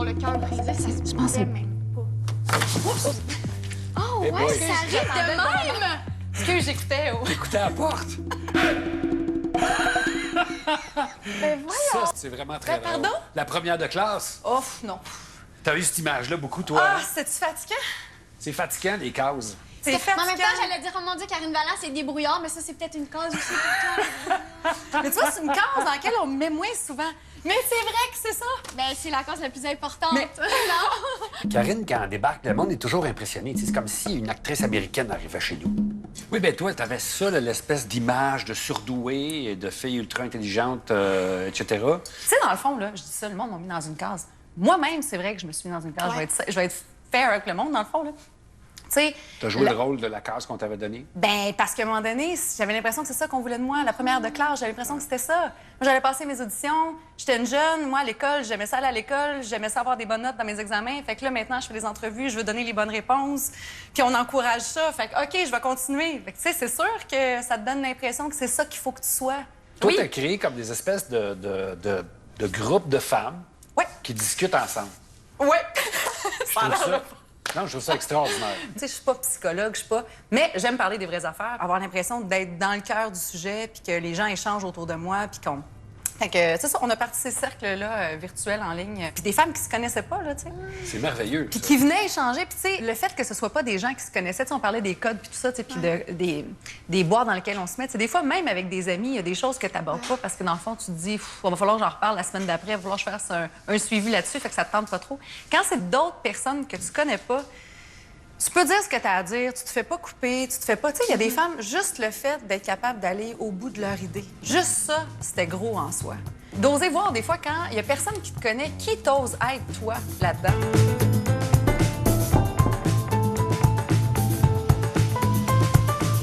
le cœur brisé, ça se pourrait même pas. Oh, Eh ouais, boy. ça arrive de même! Excuse, j'écoutais. Oh. Écoutez à la porte. Ben voyons! Ça, c'est vraiment très drôle. pardon? La première de classe. Oh, non. T'as eu cette image-là beaucoup, toi? Ah, hein? c'est-tu fatigant? C'est fatigant, les cases. C'est Mais en même fatigant. temps, j'allais dire, oh mon Dieu, Karine Vallant, c'est débrouillard, mais ça, c'est peut-être une cause aussi pour toi. Mais tu vois, c'est une case dans laquelle on me met moins souvent. Mais c'est vrai que c'est ça. Ben, c'est la cause la plus importante. Mais- Non? Karine, quand elle débarque, le monde est toujours impressionné. Tu sais, c'est comme si une actrice américaine arrivait chez nous. Oui, ben toi, t'avais ça, là, l'espèce d'image de surdouée, de fille ultra intelligente, etc. Tu sais, dans le fond, là, je dis ça, le monde m'a mis dans une case. Moi-même, c'est vrai que je me suis mis dans une case. Ouais. Je vais être fair avec le monde, dans le fond, là. Tu sais... T'as joué la- le rôle de la case qu'on t'avait donnée. Ben, parce qu'à un moment donné, j'avais l'impression que c'est ça qu'on voulait de moi. La première de classe, j'avais l'impression que c'était ça. Moi, j'allais passer mes auditions. J'étais une jeune. Moi, à l'école, j'aimais ça aller à l'école. J'aimais ça avoir des bonnes notes dans mes examens. Fait que là, maintenant, je fais des entrevues, je veux donner les bonnes réponses. Puis on encourage ça. Fait que, OK, je vais continuer. Fait que, tu sais, c'est sûr que ça te donne l'impression que c'est ça qu'il faut que tu sois. Toi, Oui. t'as créé comme des espèces de groupes de femmes Ouais. qui discutent ensemble. Ouais. Je trouve ça... Non, je trouve ça extraordinaire. Tu sais, je suis pas psychologue, je suis pas... Mais j'aime parler des vraies affaires, avoir l'impression d'être dans le cœur du sujet, puis que les gens échangent autour de moi, puis qu'on... Fait que, c'est ça, on a parti ces cercles-là virtuels en ligne. Puis des femmes qui se connaissaient pas, là, tu sais. C'est merveilleux. Puis ça. qui venaient échanger. Puis, tu sais, le fait que ce soit pas des gens qui se connaissaient, tu sais, on parlait des codes, puis tout ça, tu sais, puis des boîtes dans lesquelles on se met. Tu sais, des fois, même avec des amis, il y a des choses que tu n'abordes pas parce que, dans le fond, tu te dis, il va falloir que j'en reparle la semaine d'après, il va falloir que je fasse un suivi là-dessus, fait que ça te tente pas trop. Quand c'est d'autres personnes que tu connais pas, tu peux dire ce que tu as à dire, tu te fais pas couper, tu te fais pas... Tu sais, il y a des femmes, juste le fait d'être capable d'aller au bout de leur idée, juste ça, c'était gros en soi. D'oser voir, des fois, quand il y a personne qui te connaît, qui t'ose être, toi, là-dedans?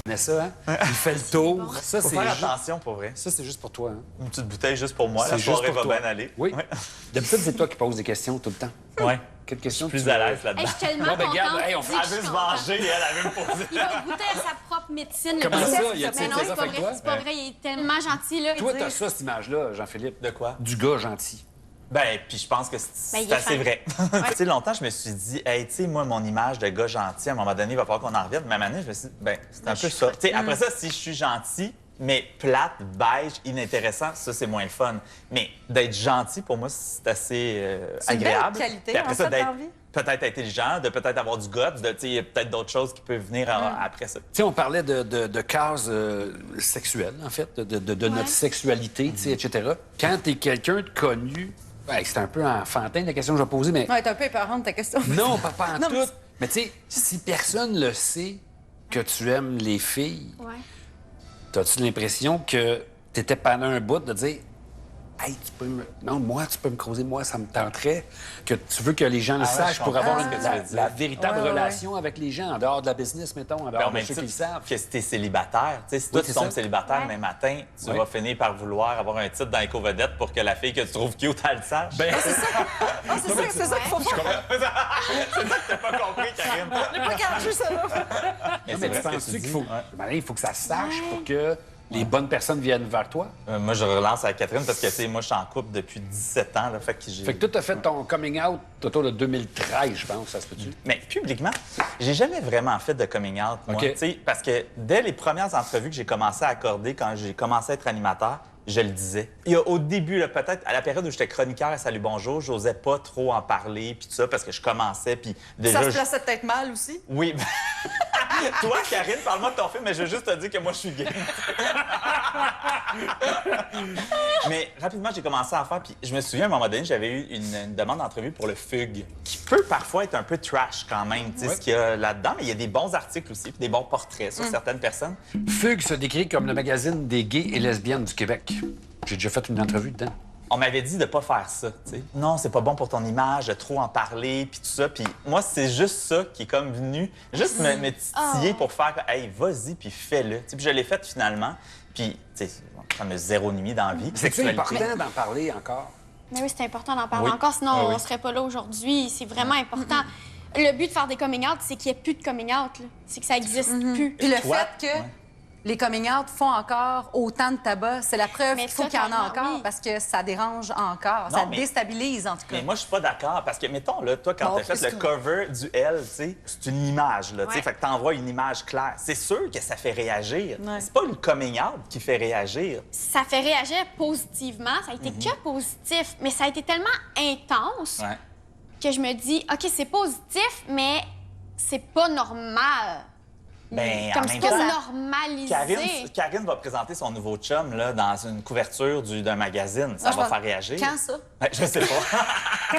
Mais ça, hein? Il fait le tour. Ça, Faut c'est faire juste... attention, pour vrai. Ça, c'est juste pour toi, hein? Une petite bouteille juste pour moi. La C'est juste soirée pour va toi. bien aller. Oui. Ouais. D'habitude, c'est toi qui poses des questions tout le temps. Ouais. Quelle question Plus tu à veux? l'aise Hey, là-dedans. je suis tellement Bon, ben, contente. regarde, hey, on Dis fait que Elle je veut suis se contente. venger, elle veut me poser. Il va goûter à sa propre médecine. Comment le ça? petit. Y a-t-il Mais non, fait c'est ça pas avec vrai. toi? C'est pas vrai. Il est tellement gentil, là. Toi, Il t'as dit- ça, cette image-là, Jean-Philippe. De quoi? Du gars gentil. Ben, puis je pense que Ben, c'est il est assez fin. vrai. Tu sais, longtemps, je me suis dit, hey, tu sais, moi, mon image de gars gentil, à un moment donné, il va falloir qu'on en revienne. Même année, je me suis dit, ben, c'est un peu ça. Tu sais, après ça, si je suis gentil, mais plate, beige, inintéressant, ça, c'est moins le fun. Mais d'être gentil, pour moi, c'est assez C'est une belle agréable. qualité, Puis après en ça, fait, d'être dans la vie. peut-être intelligent, de peut-être avoir du guts, de, tu sais, il y a peut-être d'autres choses qui peuvent venir après ça. Tu sais, on parlait de cases sexuelles, en fait, de notre sexualité, tu sais, etc. Quand t'es quelqu'un de connu, ouais, c'est un peu enfantin, la question que je vais poser, mais... Ouais, t'es un peu épeurante, ta question. Non, pas en Non, mais tout. Mais tu sais, si personne le sait que tu aimes les filles, Ouais. t'as-tu l'impression que t'étais pendant un bout de dire « Hey, tu peux me... Non, moi, tu peux me creuser, moi, ça me tenterait. » Que tu veux que les gens le ouais, sachent je pour comprends avoir ce que tu la, veux dire. la véritable Ouais, ouais, relation avec les gens, en dehors de la business, mettons, en Ben, dehors au de même ceux qui le titre savent. que si t'es célibataire, tu sais, si toi, Oui, tu c'est tombes ça. célibataire Ouais. demain matin, tu Ouais. vas finir par vouloir avoir un titre dans l'éco-vedette pour que la fille que tu trouves cute, elle le sache. Ben, C'est ça qu'il faut faire. c'est ça que t'as pas compris, Karine. J'ai pas catché ça, là. Mais mais c'est tu vrai ce que penses-tu tu qu'il dis. faut... Ouais. Ben, il faut que ça se sache pour que les bonnes personnes viennent vers toi? Moi, je relance à Catherine parce que, tu sais, moi, je suis en couple depuis 17 ans, là, fait que j'ai... Fait que toi, t'as fait ton coming out autour de 2013, je pense, ça se peut-tu? Mais publiquement, j'ai jamais vraiment fait de coming out, moi. OK. Tu sais, parce que dès les premières entrevues que j'ai commencé à accorder quand j'ai commencé à être animateur, je le disais. Il y a au début, là, peut-être à la période où j'étais chroniqueur à Salut Bonjour, j'osais pas trop en parler puis tout ça parce que je commençais puis déjà Ça se plaçait peut-être mal aussi. Oui. Toi, Karine, parle-moi de ton film, mais je veux juste te dire que moi, je suis gay. Mais rapidement, j'ai commencé à en faire. Puis je me souviens, à un moment donné, j'avais eu une demande d'entrevue pour le Fugue, qui peut parfois être un peu trash quand même, tu sais, Ouais. ce qu'il y a là-dedans. Mais il y a des bons articles aussi, puis des bons portraits sur certaines personnes. Fugue se décrit comme le magazine des gays et lesbiennes du Québec. J'ai déjà fait une entrevue dedans. On m'avait dit de pas faire ça, tu sais. Non, c'est pas bon pour ton image, de trop en parler, puis tout ça. Puis moi, c'est juste ça qui est comme venu, juste me titiller pour faire « Hey, vas-y, puis fais-le. » Tu sais, puis je l'ai fait finalement. Puis, tu sais, ça me zéro nuit dans la vie. C'est Sexualité. important d'en parler encore. Mais oui, c'est important d'en parler Oui. encore, sinon Ah oui. on serait pas là aujourd'hui. C'est vraiment important. Le but de faire des coming out, c'est qu'il n'y ait plus de coming out. là. C'est que ça n'existe plus. Puis le Toi? fait que Ouais. les coming out font encore autant de tabac. C'est la preuve Mais qu'il faut qu'il y en a totalement, encore oui. parce que ça dérange encore. Non, Ça mais- déstabilise, en tout cas. Mais moi, je suis pas d'accord. Parce que, mettons, là, toi, quand Bon, t'as fait qu'est-ce le que- cover du L, tu sais, c'est une image, là, tu sais. Ouais. Fait que t'envoies une image claire. C'est sûr que ça fait réagir. Ouais. C'est pas le coming out qui fait réagir. Ça fait réagir positivement. Ça a été que positif. Mais ça a été tellement intense Ouais. que je me dis, OK, c'est positif, mais c'est pas normal. Ben, en Comme même c'est pas temps, normalisé. Karine va présenter son nouveau chum là, dans une couverture d'un magazine. Ça Moi, je va pense- faire réagir. Quand ça? Ouais, je sais pas.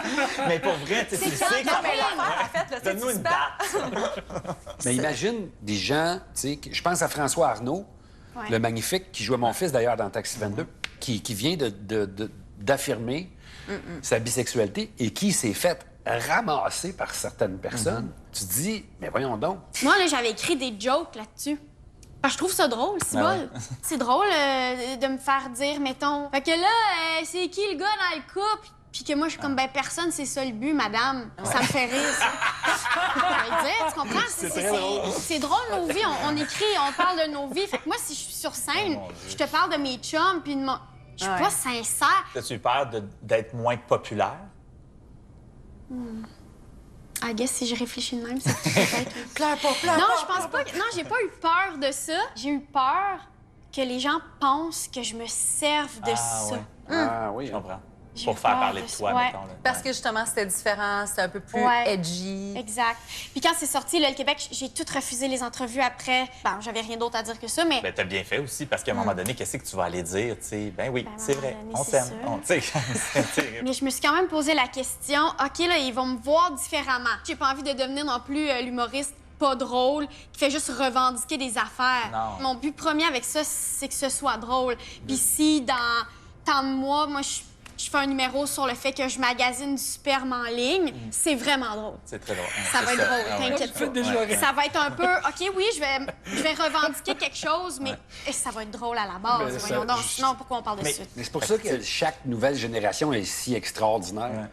Mais pour vrai, tu sais, tu le quand, sais non, quand mais l'affaire, en fait, là, tu sais, Donne-nous tu une te date. Mais imagine des gens, tu sais, je pense à François Arnault, Ouais. le magnifique, qui jouait mon fils d'ailleurs dans Taxi 22, qui vient d'affirmer sa bisexualité et qui s'est fait ramasser par certaines personnes. Tu te dis, mais voyons donc. Moi, là, j'avais écrit des jokes là-dessus. Parce que je trouve ça drôle, c'est Ben bol. ouais. C'est drôle de me faire dire, mettons. Fait que là, c'est qui le gars dans le couple? Puis que moi, je suis comme, ben personne, c'est ça le but, madame. Ça me fait rire, ça. Je vais le dire, tu comprends? C'est drôle, nos vies. On écrit, on parle de nos vies. Fait que moi, si je suis sur scène, Oh, mon Dieu. je te parle de mes chums, puis de mon... Je suis Ouais. pas sincère. As-tu eu peur d'être moins populaire? I guess si je réfléchis de même, c'est peut-être... Pleure pas, pleure Non, pas. je pense pas. Non, j'ai pas eu peur de ça. J'ai eu peur que les gens pensent que je me serve de ça. ouais. Ah oui, Je hein. comprends. J'ai Pour faire peur parler de de ça. toi, Ouais. mettons. Là. Parce que justement, c'était différent, c'était un peu plus Ouais. edgy. Exact. Puis quand c'est sorti, là, le Québec, j'ai tout refusé les entrevues après. Bon, j'avais rien d'autre à dire que ça, mais... Ben, t'as bien fait aussi, parce qu'à un moment donné, qu'est-ce que tu vas aller dire, tu sais? Ben oui, Ben, à un c'est moment vrai, donné, on c'est s'aime. ça. Tu sais, c'est terrible. Mais je me suis quand même posé la question, OK, là, ils vont me voir différemment. J'ai pas envie de devenir non plus l'humoriste pas drôle, qui fait juste revendiquer des affaires. Non. Mon but premier avec ça, c'est que ce soit drôle. Puis si, dans tant de mois, moi, je fais un numéro sur le fait que je magasine du sperme en ligne, c'est vraiment drôle. C'est très drôle. Ça va C'est être drôle, Ah ouais. t'inquiète pas. déjà rire. Ça va être un peu, OK, oui, je vais revendiquer quelque chose, mais ça va être drôle à la base. Ben, ça- Voyons donc, je- sinon, pourquoi on parle de Mais- suite? Mais c'est pour ça que chaque nouvelle génération est si extraordinaire.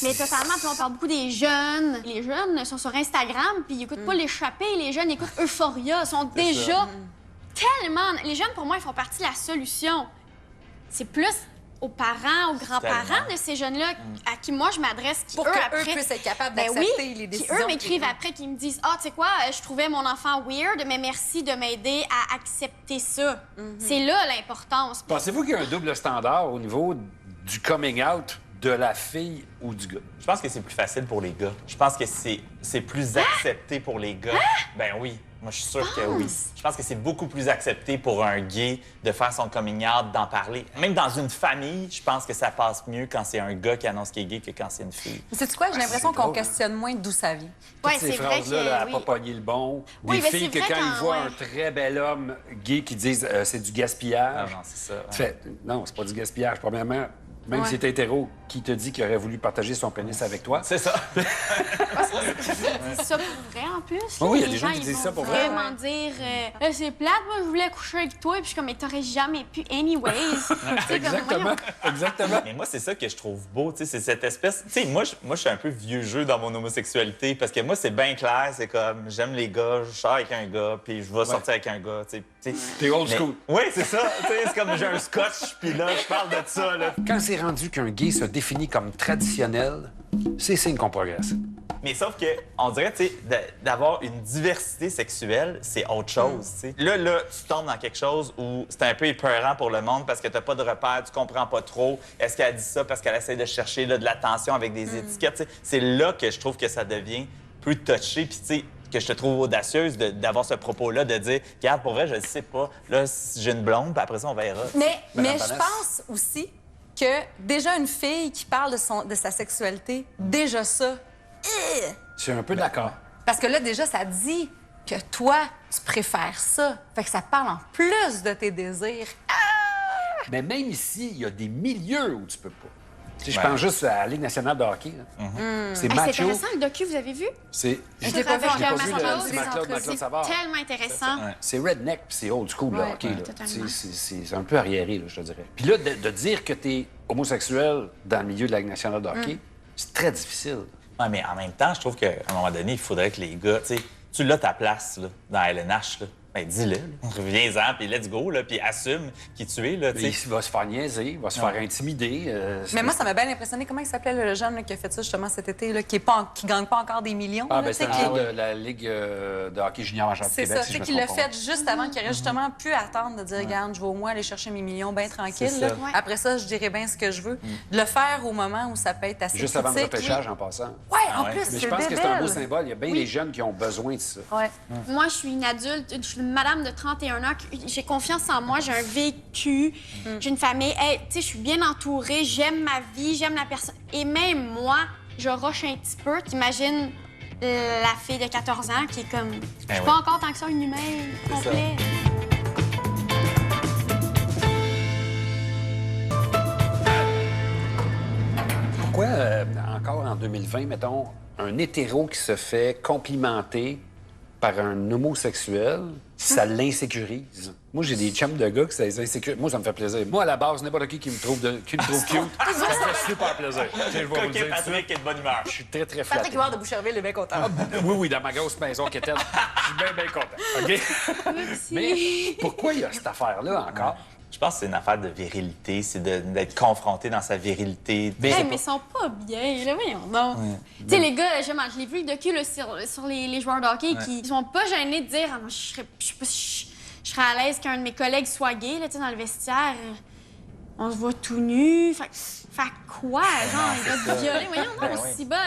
Mais totalement, puis on parle beaucoup des jeunes. Les jeunes sont sur Instagram, puis ils écoutent pas l'échappée. Les jeunes écoutent Euphoria. Ils sont déjà tellement... Les jeunes, pour moi, ils font partie de la solution. C'est plus aux parents, aux grands-parents Tellement. de ces jeunes-là à qui moi je m'adresse, qui Pour eux, qu'eux après... puissent être capables Ben d'accepter oui, les qui décisions. eux m'écrivent après, qui me disent « Ah, tu sais quoi, je trouvais mon enfant weird, mais merci de m'aider à accepter ça. C'est là l'importance. Pensez-vous qu'il y a un double standard au niveau du coming out de la fille ou du gars? Je pense que c'est plus facile pour les gars. Je pense que c'est plus accepté pour les gars. Ben oui. Moi, je suis sûr que oui. Je pense que c'est beaucoup plus accepté pour un gay de faire son coming out, d'en parler. Même dans une famille, je pense que ça passe mieux quand c'est un gars qui annonce qu'il est gay que quand c'est une fille. Sais-tu quoi? J'ai l'impression c'est qu'on drôle, hein. questionne moins d'où ça vient. Ouais, Toutes ces c'est vrai phrases-là, là, à que... pas oui. pogner le bon. Oui, Des mais filles c'est que vrai quand ils quand- voient ouais. un très bel homme gay qui disent c'est du gaspillage. Ah non, c'est ça. Tu fais, non, c'est pas du gaspillage. Premièrement, même si t'es hétéro, qui te dit qu'il aurait voulu partager son pénis avec toi? C'est ça. C'est ça pour vrai, en plus. Oui, oui, il y a Les des gens qui ils disent vont ça pour vrai. vraiment dire c'est plate, moi, je voulais coucher avec toi. Puis je suis comme, mais t'aurais jamais pu, anyways. Tu sais, comme, Exactement, voyons. exactement. Mais moi, c'est ça que je trouve beau, tu sais, c'est cette espèce... Tu sais, moi, je suis un peu vieux jeu dans mon homosexualité, parce que moi, c'est bien clair, c'est comme, j'aime les gars, je sors avec un gars, puis je vais sortir avec un gars, tu sais. T'es old Mais- school. Oui, c'est ça. Tu sais, c'est comme j'ai un scotch, puis là, je parle de ça, là. Quand c'est rendu qu'un gay se définit comme traditionnel, c'est signe qu'on progresse. Mais sauf que, on dirait, tu sais, d'avoir une diversité sexuelle, c'est autre chose, tu sais. Là, tu tombes dans quelque chose où c'est un peu épeurant pour le monde parce que t'as pas de repères, tu comprends pas trop. Est-ce qu'elle dit ça parce qu'elle essaie de chercher là, de l'attention avec des étiquettes, tu sais. C'est là que je trouve que ça devient plus touché, puis tu sais, que je te trouve audacieuse d'avoir ce propos-là, de dire, regarde, pour vrai, je le sais pas. Là, si j'ai une blonde, puis après ça, on verra. Mais Madame je Vanessa. pense aussi que déjà une fille qui parle de sa sexualité, déjà ça, Je suis un peu d'accord. parce que là, déjà, ça dit que toi, tu préfères ça. Fait que ça parle en plus de tes désirs. Mais même ici, il y a des milieux où tu peux pas. Tu sais, je Ouais. pense juste à la Ligue nationale de hockey. là. C'est Hey, c'est macho. intéressant, le docu, vous avez vu? C'est Je l'ai pas vu Avec, encore. l'ai pas vu, Marc-Claude, c'est Marc-Claude c'est Savard. tellement intéressant. Ouais. c'est redneck puis c'est old school, le Ouais, hockey. ouais, là. totalement. Tu sais, c'est un peu arriéré, là, je te dirais. Puis là, de dire que tu es homosexuel dans le milieu de la Ligue nationale de hockey, c'est très difficile. Ouais, mais en même temps, je trouve qu'à un moment donné, il faudrait que les gars, tu sais, tu l'as ta place là, dans LNH. Là. Ben, dis-le. Reviens-en, puis let's go, là, puis assume qui tu es, là, tu sais. Il va se faire niaiser, il va se faire intimider. Mais moi, ça m'a bien impressionné. Comment il s'appelait le jeune là, qui a fait ça justement cet été, là, qui gagne pas encore des millions? Ah, là, ben tu sais, c'est qui- la Ligue de hockey junior majeur du C'est Québec, ça, si c'est je me qu'il l'a trompe pas. fait juste avant qu'il aurait justement pu attendre de dire, regarde, je vais au moins aller chercher mes millions bien tranquille. C'est là. ça. Ouais. Après ça, je dirais bien ce que je veux. De le faire au moment où ça peut être assez Juste avant le critique, repêchage, en passant. Oui. Ouais, en ouais. plus, Mais c'est je pense que c'est un beau débile. symbole. Il y a bien des jeunes qui ont besoin de ça. Ouais. Moi, je suis une adulte, je suis une madame de 31 ans, j'ai confiance en moi, j'ai un vécu, j'ai une famille, hey, tu sais, je suis bien entourée, j'aime ma vie, j'aime la personne. Et même moi, je rush un petit peu. T'imagines la fille de 14 ans qui est comme... Je suis pas encore tant que ça une humaine complète. Pourquoi, encore en 2020, mettons, un hétéro qui se fait complimenter par un homosexuel, ça l'insécurise? Moi, j'ai des chums de gars que ça les insécurise. Moi, ça me fait plaisir. Moi, à la base, n'importe qui me trouve, qui me trouve cute, ça me fait super plaisir. Tu sais, je vais vous le OK, dire tout de Patrick suite. est de bonne humeur. Je suis très, très Patrick flatté. Huard de Boucherville est bien content. Oui, oui, dans ma grosse maison qui était. Je suis bien, bien content. OK? Mais pourquoi il y a cette affaire-là encore? Je pense que c'est une affaire de virilité, c'est d'être confronté dans sa virilité. Hey, mais ils sont pas bien, là, voyons donc. Tu sais, les gars, je l'ai vu le docu là, sur les joueurs de hockey qui sont pas gênés de dire ah, moi, je serais à l'aise qu'un de mes collègues soit gay, là, tu sais, dans le vestiaire. On se voit tout nu. Fait quoi, genre, il va te violer? Voyons donc, oui. aussi bol.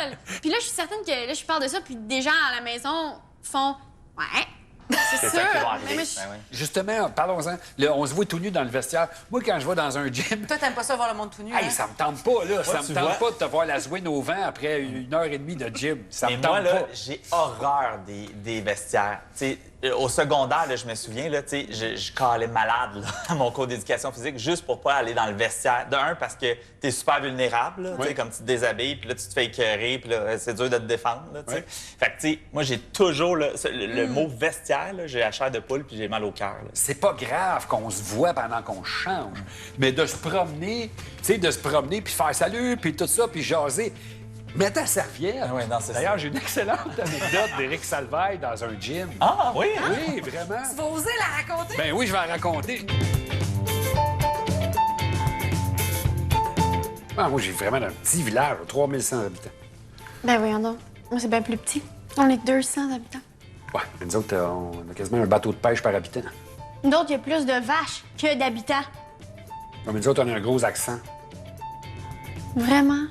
Puis là, je suis certaine que là, je parle de ça, puis des gens à la maison font ouais. C'est C'est sûr. ça qui va Mais arriver. moi, je- Ben ouais. Justement, parlons-en. Là, on se voit tout nu dans le vestiaire. Moi, quand je vais dans un gym, Toi, t'aimes pas ça voir le monde tout nu, hey, hein? ça me tente pas, là. Ça me tu tente vois. pas de te voir la zwine au vent après 1h30 de gym. Ça Mais me tente moi, là, pas. j'ai horreur des vestiaires. Tu sais, au secondaire, là, je me souviens, là, tu sais, je calais malade là, à mon cours d'éducation physique juste pour pas aller dans le vestiaire. De un, parce que t'es super vulnérable, là, tu sais, Oui. comme tu te déshabilles, puis là, tu te fais écœurer, puis là, c'est dur de te défendre. Là, tu sais. Oui. Fait que, tu sais, moi, j'ai toujours le mot vestiaire, là, j'ai la chair de poule, puis j'ai mal au cœur. là. C'est pas grave qu'on se voit pendant qu'on change, mais de se promener, tu sais, de se promener, puis faire salut, puis tout ça, puis jaser. Mets ta serviette. Ah ouais, non, c'est D'ailleurs, j'ai une excellente anecdote d'Éric Salvaille dans un gym. Ah, oui? Oui, vraiment. Tu vas oser la raconter? Ben oui, je vais la raconter. Ah, moi, j'ai vraiment un petit village, 3100 habitants. Ben voyons donc. Moi, c'est bien plus petit. On est 200 habitants. Ouais, mais nous autres, on a quasiment un bateau de pêche par habitant. Nous autres, il y a plus de vaches que d'habitants. Ouais, mais nous autres, on a un gros accent. Vraiment?